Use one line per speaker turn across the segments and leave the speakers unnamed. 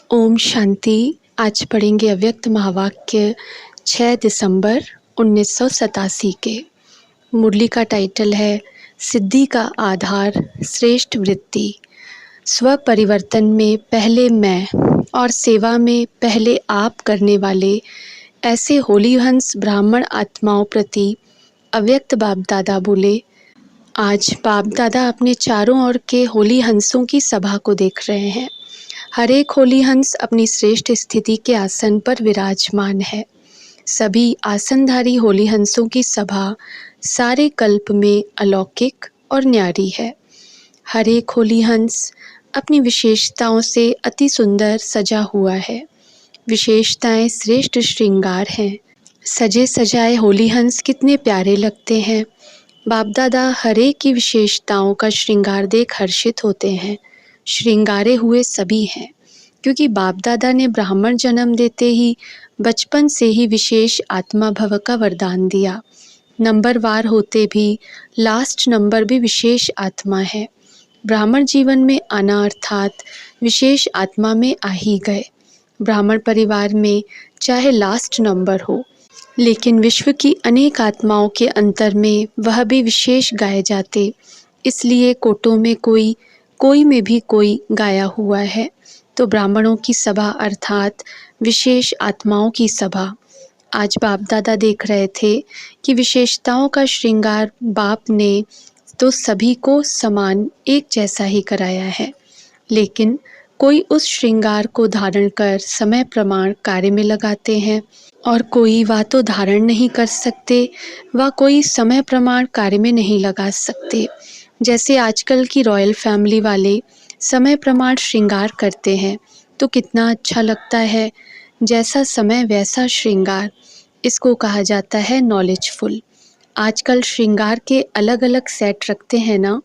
ओम शांति। आज पढ़ेंगे अव्यक्त महावाक्य 6 दिसंबर 1987 के। मुरली का टाइटल है सिद्धि का आधार श्रेष्ठ वृत्ति। स्व परिवर्तन में पहले मैं और सेवा में पहले आप करने वाले ऐसे होली हंस ब्राह्मण आत्माओं प्रति अव्यक्त बाप दादा बोले। आज बाप दादा अपने चारों ओर के होली हंसों की सभा को देख रहे हैं। हर एक होली हंस अपनी श्रेष्ठ स्थिति के आसन पर विराजमान है। सभी आसनधारी होली हंसों की सभा सारे कल्प में अलौकिक और न्यारी है। हर एक होली हंस अपनी विशेषताओं से अति सुंदर सजा हुआ है। विशेषताएं श्रेष्ठ श्रृंगार हैं। सजे सजाए होली हंस कितने प्यारे लगते हैं। बाप दादा हर एक की विशेषताओं का श्रृंगार देख हर्षित होते हैं। श्रृंगारे हुए सभी हैं, क्योंकि बाप दादा ने ब्राह्मण जन्म देते ही बचपन से ही विशेष आत्मा भव का वरदान दिया। नंबरवार होते भी लास्ट नंबर भी विशेष आत्मा है। ब्राह्मण जीवन में आना अर्थात विशेष आत्मा में आ ही गए। ब्राह्मण परिवार में चाहे लास्ट नंबर हो, लेकिन विश्व की अनेक आत्माओं के अंतर में वह भी विशेष गाए जाते, इसलिए कोटों में कोई में भी कोई गाया हुआ है। तो ब्राह्मणों की सभा अर्थात विशेष आत्माओं की सभा। आज बाप दादा देख रहे थे कि विशेषताओं का श्रृंगार बाप ने तो सभी को समान एक जैसा ही कराया है, लेकिन कोई उस श्रृंगार को धारण कर समय प्रमाण कार्य में लगाते हैं और कोई वा तो धारण नहीं कर सकते व कोई समय प्रमाण कार्य में नहीं लगा सकते। जैसे आजकल की रॉयल फैमिली वाले समय प्रमाण श्रृंगार करते हैं तो कितना अच्छा लगता है। जैसा समय वैसा श्रृंगार, इसको कहा जाता है नॉलेजफुल। आजकल श्रृंगार के अलग अलग सेट रखते हैं ना,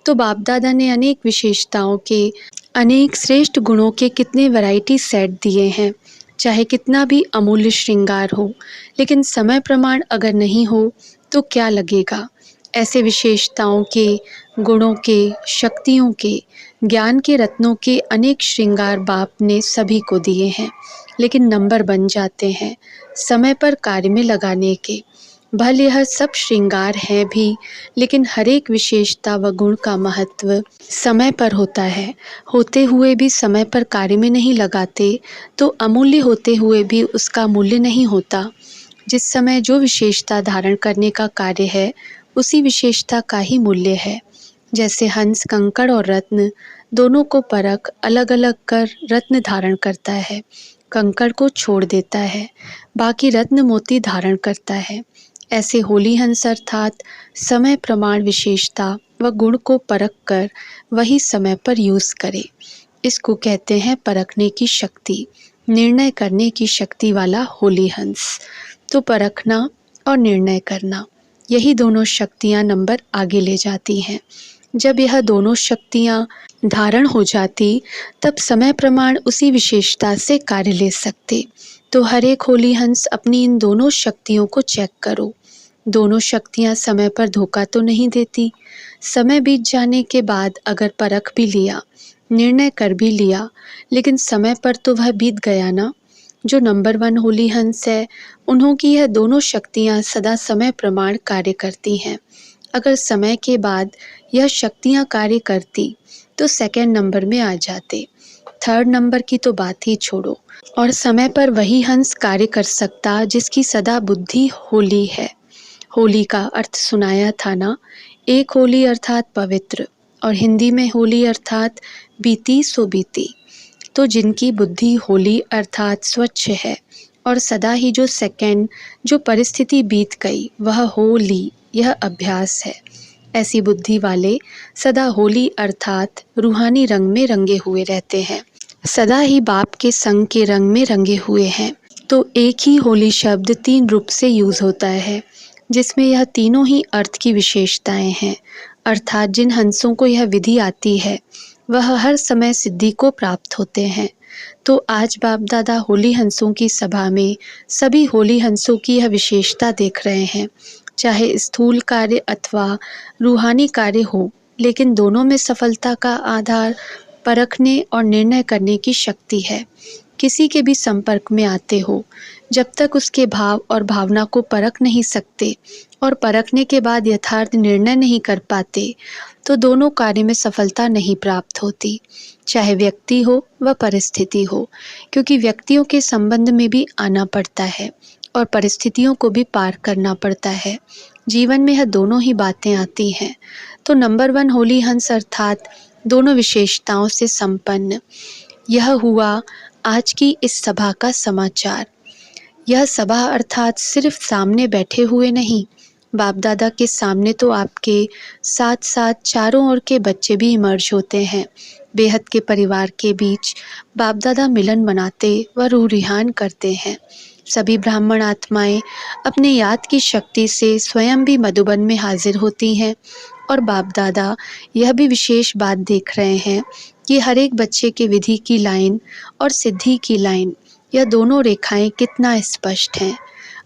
तो बाप दादा ने अनेक विशेषताओं के, अनेक श्रेष्ठ गुणों के कितने वैरायटी सेट दिए हैं। चाहे कितना भी अमूल्य श्रृंगार हो, लेकिन समय प्रमाण अगर नहीं हो तो क्या लगेगा। ऐसे विशेषताओं के, गुणों के, शक्तियों के, ज्ञान के रत्नों के अनेक श्रृंगार बाप ने सभी को दिए हैं, लेकिन नंबर बन जाते हैं समय पर कार्य में लगाने के। भले यह सब श्रृंगार हैं भी, लेकिन हर एक विशेषता व गुण का महत्व समय पर होता है। होते हुए भी समय पर कार्य में नहीं लगाते तो अमूल्य होते हुए भी उसका मूल्य नहीं होता। जिस समय जो विशेषता धारण करने का कार्य है, उसी विशेषता का ही मूल्य है। जैसे हंस, कंकड़ और रत्न दोनों को परख अलग अलग कर रत्न धारण करता है, कंकड़ को छोड़ देता है, बाकी रत्न मोती धारण करता है। ऐसे होली हंस अर्थात समय प्रमाण विशेषता व गुण को परख कर वही समय पर यूज करे। इसको कहते हैं परखने की शक्ति, निर्णय करने की शक्ति वाला होली हंस। तो परखना और निर्णय करना, यही दोनों शक्तियाँ नंबर आगे ले जाती हैं। जब यह दोनों शक्तियाँ धारण हो जाती, तब समय प्रमाण उसी विशेषता से कार्य ले सकते। तो हर एक होली हंस अपनी इन दोनों शक्तियों को चेक करो। दोनों शक्तियाँ समय पर धोखा तो नहीं देती। समय बीत जाने के बाद अगर परख भी लिया, निर्णय कर भी लिया, लेकिन समय पर तो वह बीत गया ना। जो नंबर 1 होली हंस है, उन्हों की यह दोनों शक्तियाँ सदा समय प्रमाण कार्य करती हैं। अगर समय के बाद यह शक्तियाँ कार्य करती तो सेकंड नंबर में आ जाते, थर्ड नंबर की तो बात ही छोड़ो। और समय पर वही हंस कार्य कर सकता जिसकी सदा बुद्धि होली है। होली का अर्थ सुनाया था ना, एक होली अर्थात पवित्र, और हिंदी में होली अर्थात बीती सो बीती। तो जिनकी बुद्धि होली अर्थात स्वच्छ है और सदा ही जो सेकंड जो परिस्थिति बीत गई वह होली, यह अभ्यास है। ऐसी बुद्धि वाले सदा होली अर्थात रूहानी रंग में रंगे हुए रहते हैं, सदा ही बाप के संग के रंग में रंगे हुए हैं। तो एक ही होली शब्द 3 रूप से यूज होता है, जिसमें यह तीनों ही अर्थ की विशेषताएं हैं। अर्थात जिन हंसों को यह विधि आती है वह हर समय सिद्धि को प्राप्त होते हैं। तो आज बाप दादा होली हंसों की सभा में सभी होली हंसों की यह विशेषता देख रहे हैं। चाहे स्थूल कार्य अथवा रूहानी कार्य हो, लेकिन दोनों में सफलता का आधार परखने और निर्णय करने की शक्ति है। किसी के भी संपर्क में आते हो, जब तक उसके भाव और भावना को परख नहीं सकते और परखने के बाद यथार्थ निर्णय नहीं कर पाते, तो दोनों कार्य में सफलता नहीं प्राप्त होती, चाहे व्यक्ति हो व परिस्थिति हो, क्योंकि व्यक्तियों के संबंध में भी आना पड़ता है और परिस्थितियों को भी पार करना पड़ता है। जीवन में यह दोनों ही बातें आती हैं। तो नंबर 1 होली हंस अर्थात दोनों विशेषताओं से संपन्न। यह हुआ आज की इस सभा का समाचार। यह सभा अर्थात सिर्फ सामने बैठे हुए नहीं, बाप दादा के सामने तो आपके साथ साथ चारों ओर के बच्चे भी इमर्ज होते हैं। बेहद के परिवार के बीच बाप दादा मिलन मनाते व रूह रिहान करते हैं। सभी ब्राह्मण आत्माएं अपने याद की शक्ति से स्वयं भी मधुबन में हाजिर होती हैं और बाप दादा यह भी विशेष बात देख रहे हैं कि हर एक बच्चे के विधि की लाइन और सिद्धि की लाइन, यह दोनों रेखाएं कितना स्पष्ट हैं।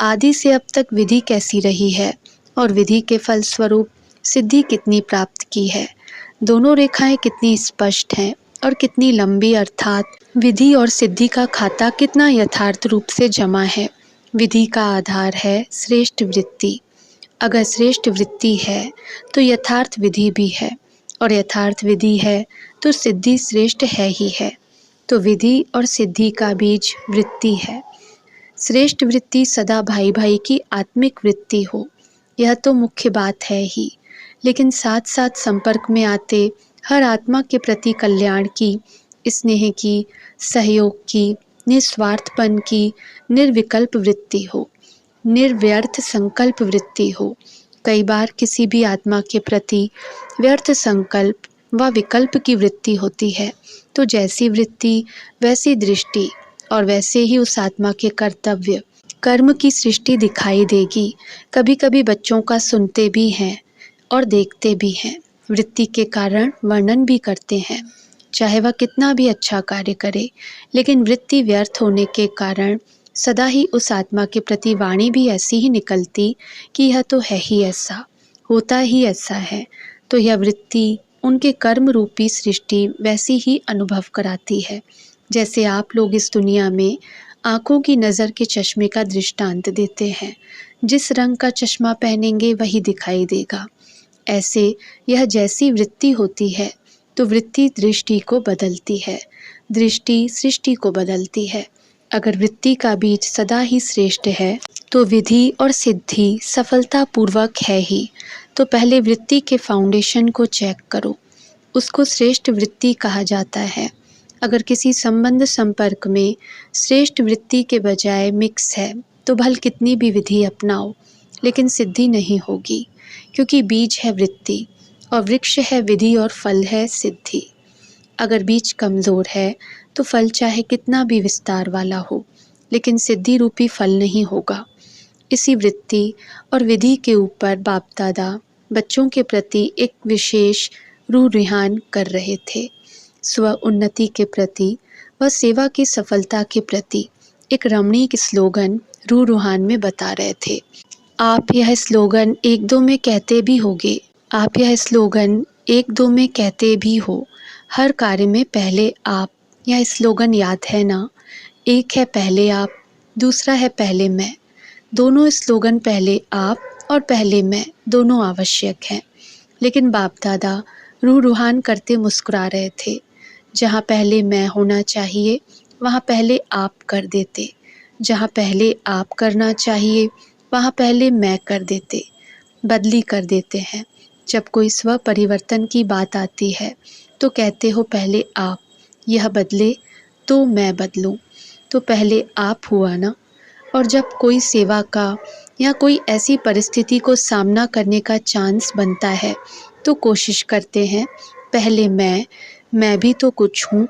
आदि से अब तक विधि कैसी रही है और विधि के फलस्वरूप सिद्धि कितनी प्राप्त की है। दोनों रेखाएं कितनी स्पष्ट हैं और कितनी लंबी, अर्थात विधि और सिद्धि का खाता कितना यथार्थ रूप से जमा है। विधि का आधार है श्रेष्ठ वृत्ति। अगर श्रेष्ठ वृत्ति है तो यथार्थ विधि भी है, और यथार्थ विधि है तो सिद्धि श्रेष्ठ है ही है। तो विधि और सिद्धि का बीज वृत्ति है। श्रेष्ठ वृत्ति सदा भाई भाई की आत्मिक वृत्ति हो, यह तो मुख्य बात है ही, लेकिन साथ साथ संपर्क में आते हर आत्मा के प्रति कल्याण की, स्नेह की, सहयोग की, निस्वार्थपन की निर्विकल्प वृत्ति हो, निर्व्यर्थ संकल्प वृत्ति हो। कई बार किसी भी आत्मा के प्रति व्यर्थ संकल्प व विकल्प की वृत्ति होती है, तो जैसी वृत्ति वैसी दृष्टि और वैसे ही उस आत्मा के कर्तव्य कर्म की सृष्टि दिखाई देगी। कभी कभी बच्चों का सुनते भी हैं और देखते भी हैं, वृत्ति के कारण वर्णन भी करते हैं, चाहे वह कितना भी अच्छा कार्य करे, लेकिन वृत्ति व्यर्थ होने के कारण सदा ही उस आत्मा के प्रति वाणी भी ऐसी ही निकलती कि यह तो है ही ऐसा, होता ही ऐसा है। तो यह वृत्ति उनके कर्म रूपी सृष्टि वैसी ही अनुभव कराती है, जैसे आप लोग इस दुनिया में आँखों की नज़र के चश्मे का दृष्टांत देते हैं। जिस रंग का चश्मा पहनेंगे वही दिखाई देगा। ऐसे यह जैसी वृत्ति होती है तो वृत्ति दृष्टि को बदलती है, दृष्टि सृष्टि को बदलती है। अगर वृत्ति का बीज सदा ही श्रेष्ठ है तो विधि और सिद्धि सफलतापूर्वक है ही। तो पहले वृत्ति के फाउंडेशन को चेक करो, उसको श्रेष्ठ वृत्ति कहा जाता है। अगर किसी संबंध संपर्क में श्रेष्ठ वृत्ति के बजाय मिक्स है तो भल कितनी भी विधि अपनाओ, लेकिन सिद्धि नहीं होगी, क्योंकि बीज है वृत्ति और वृक्ष है विधि और फल है सिद्धि। अगर बीज कमज़ोर है तो फल चाहे कितना भी विस्तार वाला हो, लेकिन सिद्धि रूपी फल नहीं होगा। इसी वृत्ति और विधि के ऊपर बाप दादा बच्चों के प्रति एक विशेष रूह रिहान कर रहे थे। स्व उन्नति के प्रति व सेवा की सफलता के प्रति एक रमणीक स्लोगन रूह रुहान में बता रहे थे। आप यह स्लोगन एक दो में कहते भी होगे, आप यह स्लोगन एक दो में कहते भी हो। हर कार्य में पहले आप, यह स्लोगन याद है ना? एक है पहले आप, दूसरा है पहले मैं। दोनों स्लोगन पहले आप और पहले मैं दोनों आवश्यक हैं, लेकिन बाप दादा रूह रुहान करते मुस्कुरा रहे थे। जहाँ पहले मैं होना चाहिए वहाँ पहले आप कर देते, जहाँ पहले आप करना चाहिए वहाँ पहले मैं कर देते, बदली कर देते हैं। जब कोई स्व परिवर्तन की बात आती है तो कहते हो पहले आप, यह बदले तो मैं बदलूं, तो पहले आप हुआ ना। और जब कोई सेवा का या कोई ऐसी परिस्थिति को सामना करने का चांस बनता है तो कोशिश करते हैं पहले मैं भी तो कुछ हूँ,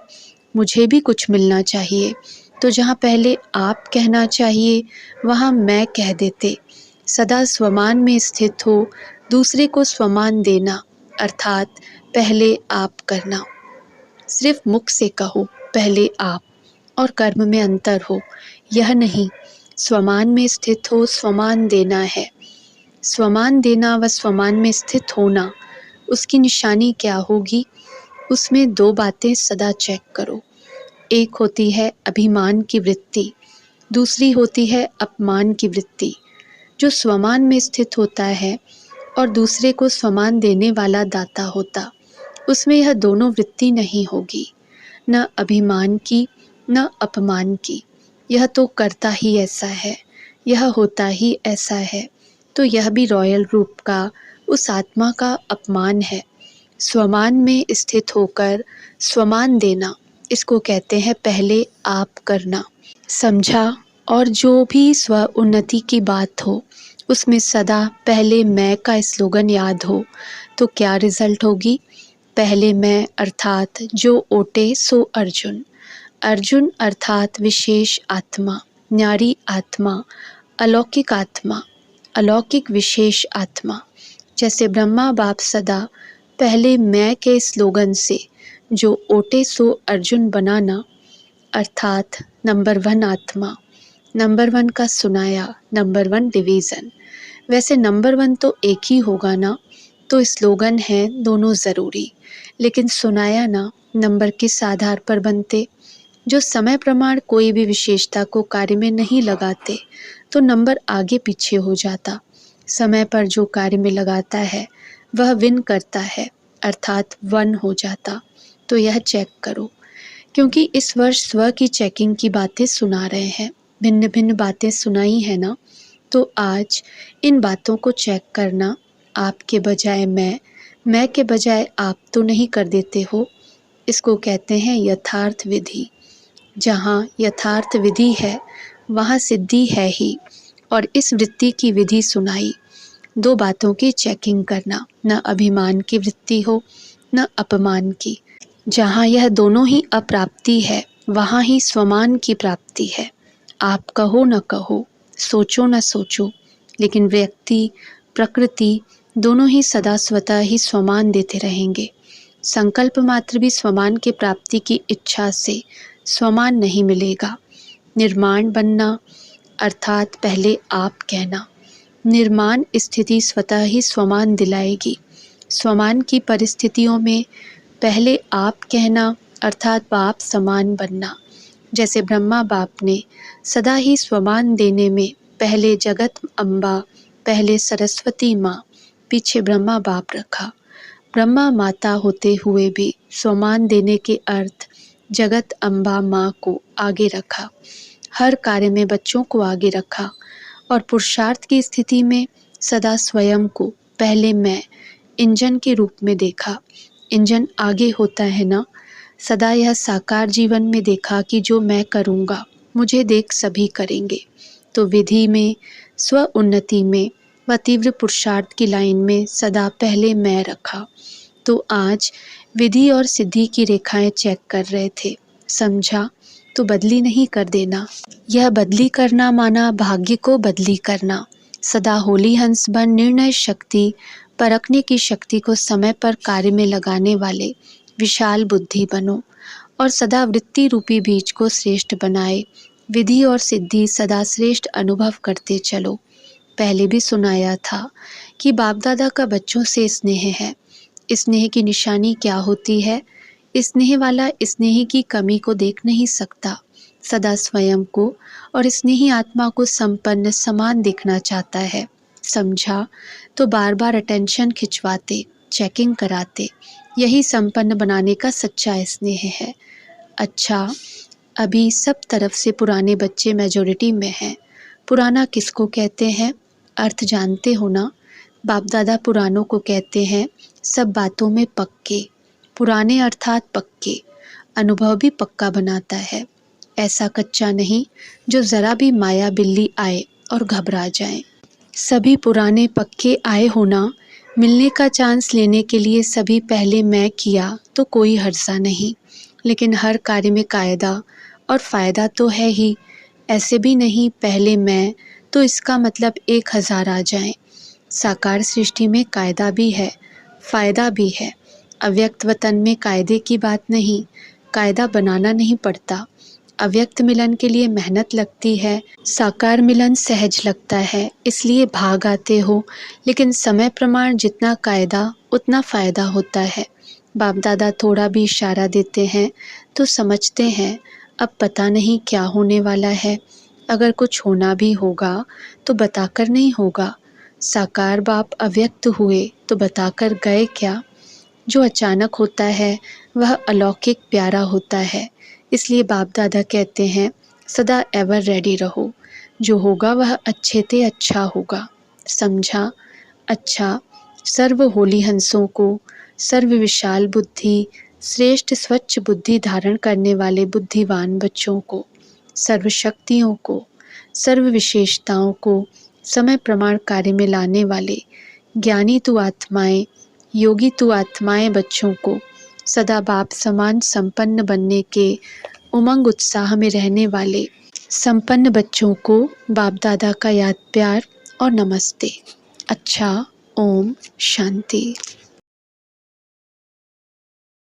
मुझे भी कुछ मिलना चाहिए। तो जहाँ पहले आप कहना चाहिए वहाँ मैं कह देते। सदा स्वमान में स्थित हो, दूसरे को स्वमान देना, अर्थात पहले आप करना। सिर्फ मुख से कहो पहले आप और कर्म में अंतर हो, यह नहीं। स्वमान में स्थित हो, स्वमान देना है। स्वमान देना व स्वमान में स्थित होना, उसकी निशानी क्या होगी? उसमें दो बातें सदा चेक करो। एक होती है अभिमान की वृत्ति, दूसरी होती है अपमान की वृत्ति। जो स्वमान में स्थित होता है और दूसरे को स्वमान देने वाला दाता होता, उसमें यह दोनों वृत्ति नहीं होगी, न अभिमान की न अपमान की। यह तो करता ही ऐसा है, यह होता ही ऐसा है, तो यह भी रॉयल रूप का उस आत्मा का अपमान है। स्वमान में स्थित होकर स्वमान देना, इसको कहते हैं पहले आप करना। समझा? और जो भी स्व उन्नति की बात हो, उसमें सदा पहले मैं का स्लोगन याद हो, तो क्या रिजल्ट होगी? पहले मैं अर्थात जो ओटे सो अर्जुन। अर्जुन अर्थात विशेष आत्मा, न्यारी आत्मा, अलौकिक आत्मा, अलौकिक विशेष आत्मा। जैसे ब्रह्मा बाप सदा पहले मैं के स्लोगन से जो ओटे सो अर्जुन बनाना, अर्थात नंबर 1 आत्मा, नंबर 1 का सुनाया, नंबर 1 डिवीज़न। वैसे नंबर 1 तो एक ही होगा ना, तो स्लोगन है दोनों ज़रूरी, लेकिन सुनाया ना नंबर किस आधार पर बनते? जो समय प्रमाण कोई भी विशेषता को कार्य में नहीं लगाते, तो नंबर आगे पीछे हो जाता। समय पर जो कार्य में लगाता है वह विन करता है, अर्थात 1 हो जाता। तो यह चेक करो, क्योंकि इस वर्ष स्व की चेकिंग की बातें सुना रहे हैं, भिन्न भिन्न बातें सुनाई है ना, तो आज इन बातों को चेक करना। आप के बजाय मैं के बजाय आप तो नहीं कर देते हो। इसको कहते हैं यथार्थ विधि। जहाँ यथार्थ विधि है वहाँ सिद्धि है ही। और इस वृत्ति की विधि सुनाई, दो बातों की चेकिंग करना, न अभिमान की वृत्ति हो न अपमान की। जहाँ यह दोनों ही अप्राप्ति है, वहाँ ही स्वमान की प्राप्ति है। आप कहो न कहो, सोचो न सोचो, लेकिन व्यक्ति प्रकृति दोनों ही सदा स्वतः ही स्वमान देते रहेंगे। संकल्प मात्र भी स्वमान के प्राप्ति की इच्छा से स्वमान नहीं मिलेगा। निर्माण बनना अर्थात पहले आप कहना। निर्माण स्थिति स्वतः ही स्वमान दिलाएगी। स्वमान की परिस्थितियों में पहले आप कहना अर्थात बाप समान बनना। जैसे ब्रह्मा बाप ने सदा ही स्वमान देने में पहले जगत अम्बा, पहले सरस्वती माँ, पीछे ब्रह्मा बाप रखा। ब्रह्मा माता होते हुए भी स्वमान देने के अर्थ जगत अम्बा माँ को आगे रखा। हर कार्य में बच्चों को आगे रखा और पुरुषार्थ की स्थिति में सदा स्वयं को पहले मैं इंजन के रूप में देखा। इंजन आगे होता है ना, सदा यह साकार जीवन में देखा कि जो मैं करूँगा मुझे देख सभी करेंगे। तो विधि में, स्व उन्नति में व तीव्र पुरुषार्थ की लाइन में सदा पहले मैं रखा। तो आज विधि और सिद्धि की रेखाएं चेक कर रहे थे। समझा? तो बदली नहीं कर देना। यह बदली करना माना भाग्य को बदली करना। सदा होली हंस बन निर्णय शक्ति, परखने की शक्ति को समय पर कार्य में लगाने वाले विशाल बुद्धि बनो और सदा वृत्ति रूपी बीज को श्रेष्ठ बनाए। विधि और सिद्धि सदा श्रेष्ठ अनुभव करते चलो। पहले भी सुनाया था कि बाप दादा का बच्चों से स्नेह है। स्नेह की निशानी क्या होती है? स्नेह वाला स्नेह की कमी को देख नहीं सकता, सदा स्वयं को और स्नेही आत्मा को संपन्न समान देखना चाहता है। समझा? तो बार बार अटेंशन खिंचवाते, चेकिंग कराते, यही संपन्न बनाने का सच्चा स्नेह है। अच्छा, अभी सब तरफ से पुराने बच्चे मेजॉरिटी में हैं। पुराना किसको कहते हैं? अर्थ जानते हो ना? बाप दादा पुरानों को कहते हैं सब बातों में पक्के। पुराने अर्थात पक्के। अनुभव भी पक्का बनाता है, ऐसा कच्चा नहीं जो ज़रा भी माया बिल्ली आए और घबरा जाए। सभी पुराने पक्के आए होना, मिलने का चांस लेने के लिए सभी पहले मैं किया तो कोई हर्जा नहीं। लेकिन हर कार्य में कायदा और फ़ायदा तो है ही। ऐसे भी नहीं पहले मैं तो इसका मतलब 1000 आ जाएं। साकार सृष्टि में कायदा भी है, फ़ायदा भी है। अव्यक्त वतन में कायदे की बात नहीं, कायदा बनाना नहीं पड़ता। अव्यक्त मिलन के लिए मेहनत लगती है, साकार मिलन सहज लगता है, इसलिए भाग आते हो। लेकिन समय प्रमाण जितना कायदा उतना फ़ायदा होता है। बाप दादा थोड़ा भी इशारा देते हैं तो समझते हैं अब पता नहीं क्या होने वाला है। अगर कुछ होना भी होगा तो बताकर नहीं होगा। साकार बाप अव्यक्त हुए तो बताकर गए क्या। जो अचानक होता है वह अलौकिक प्यारा होता है। इसलिए बाप दादा कहते हैं सदा एवर रेडी रहो। जो होगा वह अच्छे ते अच्छा होगा। समझा? अच्छा, सर्व होली हंसों को, सर्व विशाल बुद्धि, श्रेष्ठ स्वच्छ बुद्धि धारण करने वाले बुद्धिवान बच्चों को, सर्व शक्तियों को, सर्व विशेषताओं को समय प्रमाण कार्य में लाने वाले ज्ञानी तु आत्माएं, योगी तु आत्माएं बच्चों को, सदा बाप समान संपन्न बनने के उमंग उत्साह में रहने वाले संपन्न बच्चों को बाप दादा का याद प्यार और नमस्ते। अच्छा, ओम शांति।